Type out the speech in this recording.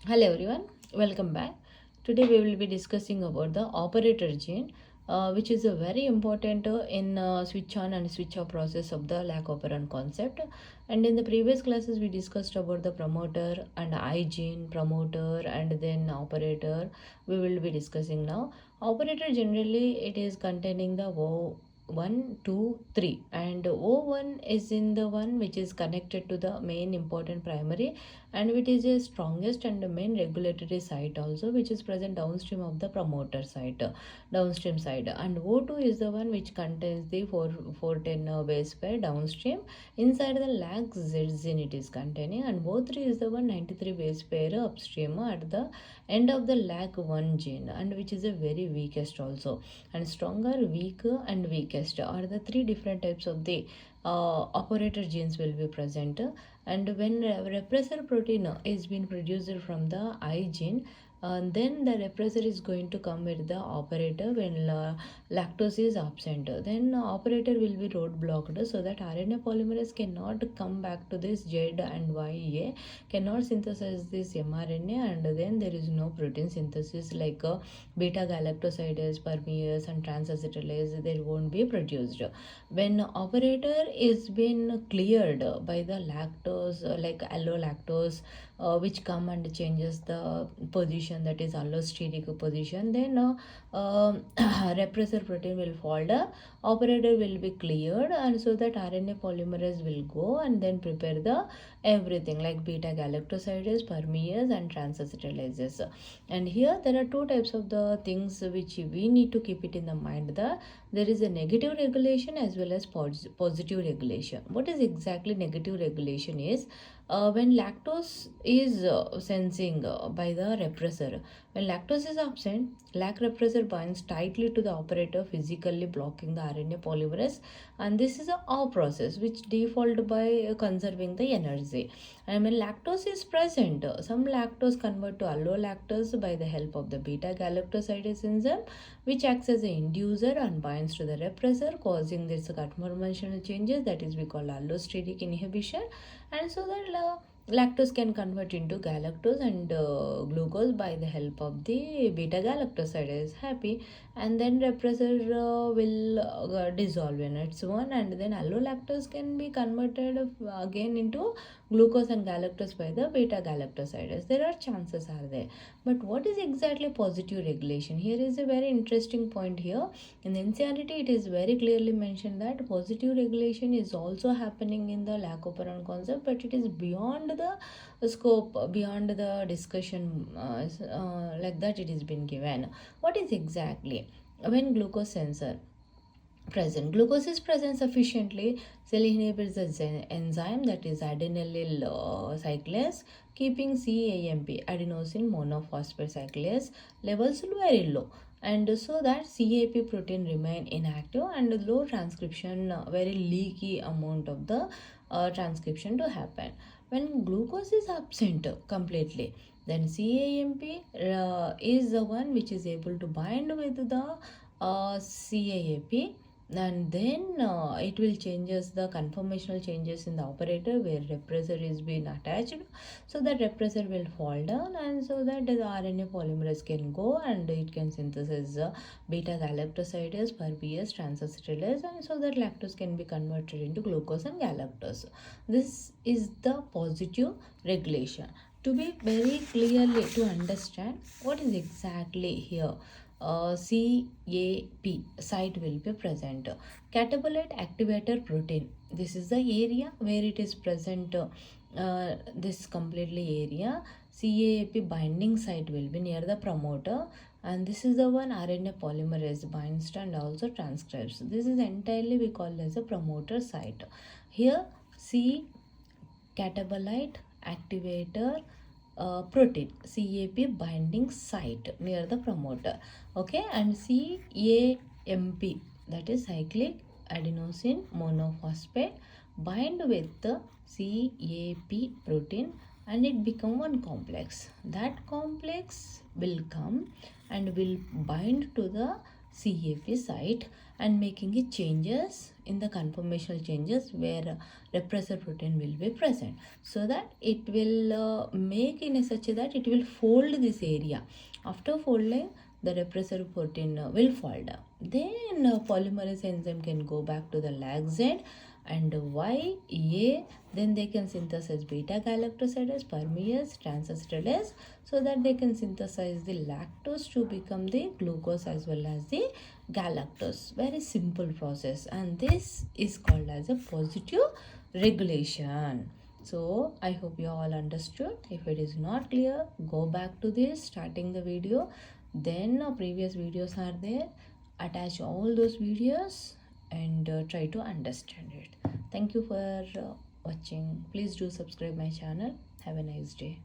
Hello everyone, welcome back. Today we will be discussing about the operator gene, which is a very important in switch on and switch off process of the lac operon concept. And in the previous classes we discussed about the promoter and I gene, promoter and then operator. We will be discussing now. Operator generally it is containing the one, two, three, and O1 is in the one which is connected to the main important primary, and it is the strongest and the main regulatory site also, which is present downstream of the promoter site, downstream side. And O2 is the one which contains the 410 base pair downstream. Inside the lag zine it is containing, and O3 is the 193 base pair upstream at the end of the lag 1 gene, and which is a very weakest also. And stronger, weak and weakest are the three different types of the operator genes will be present. And when repressor protein is being produced from the I gene, then the repressor is going to come with the operator when lactose is absent. Then operator will be roadblocked, so that RNA polymerase cannot come back to this Z and YA, cannot synthesize this mRNA, and then there is no protein synthesis like beta galactosidase, permease and transacetylase, they won't be produced. When operator is been cleared by the lactose, like allolactose, which come and changes the position, that is allosteric position, then repressor protein will fall down, operator will be cleared, and so that RNA polymerase will go and then prepare the everything like beta galactosidase, permease and transacetylases. And here there are two types of the things which we need to keep it in the mind. There is a negative regulation as well as positive regulation. What is exactly negative regulation is when lactose is sensing by the repressor. When lactose is absent, lac repressor binds tightly to the operator, physically blocking the RNA polymerase, and this is a OR process which default by conserving the energy. And when lactose is present, some lactose convert to allolactose by the help of the beta galactosidase enzyme, which acts as an inducer and binds to the repressor, causing this conformational changes, that is we call allosteric inhibition. And so that lactose can convert into galactose and glucose by the help of the beta galactosidase. Happy. And then repressor will dissolve in its own, and then allolactose can be converted again into glucose and galactose by the beta galactosidase. There are chances are there. But what is exactly positive regulation? Here is a very interesting point here. In NCERT, it is very clearly mentioned that positive regulation is also happening in the lac operon concept, but it is beyond the scope, beyond the discussion, like that it has been given. What is exactly? When glucose sensor present, glucose is present sufficiently, cell inhibits the enzyme, that is adenylyl cyclase, keeping CAMP, adenosine monophosphate cyclase, levels very low, and so that CAP protein remain inactive and low transcription, very leaky amount of the transcription to happen. When glucose is absent completely, then CAMP is the one which is able to bind with the CAP, and then it will changes the conformational changes in the operator where repressor is being attached, so that repressor will fall down, and so that the RNA polymerase can go and it can synthesize beta galactosidase, permease, transacetylase, and so that lactose can be converted into glucose and galactose. This is the positive regulation. To be very clearly to understand what is exactly here, CAP site will be present. Catabolite activator protein. This is the area where it is present. This completely area. CAP binding site will be near the promoter, and this is the one RNA polymerase binds to and also transcribes. This is entirely we call as a promoter site. Here C catabolite activator protein, CAP binding site near the promoter. Okay, and CAMP, that is cyclic adenosine monophosphate, bind with the CAP protein and it become one complex. That complex will come and will bind to the CAP site and making it changes in the conformational changes where repressor protein will be present, so that it will make in a such a that it will fold this area. After folding, the repressor protein will fall down. Then polymerase enzyme can go back to the lag Z and Y, A, then they can synthesize beta galactosidase, permease, transacetylase, so that they can synthesize the lactose to become the glucose as well as the galactose. Very simple process, and this is called as a positive regulation. So I hope you all understood. If it is not clear, go back to this starting the video, then previous videos are there, attach all those videos and try to understand it. Thank you for watching. Please do subscribe my channel. Have a nice day.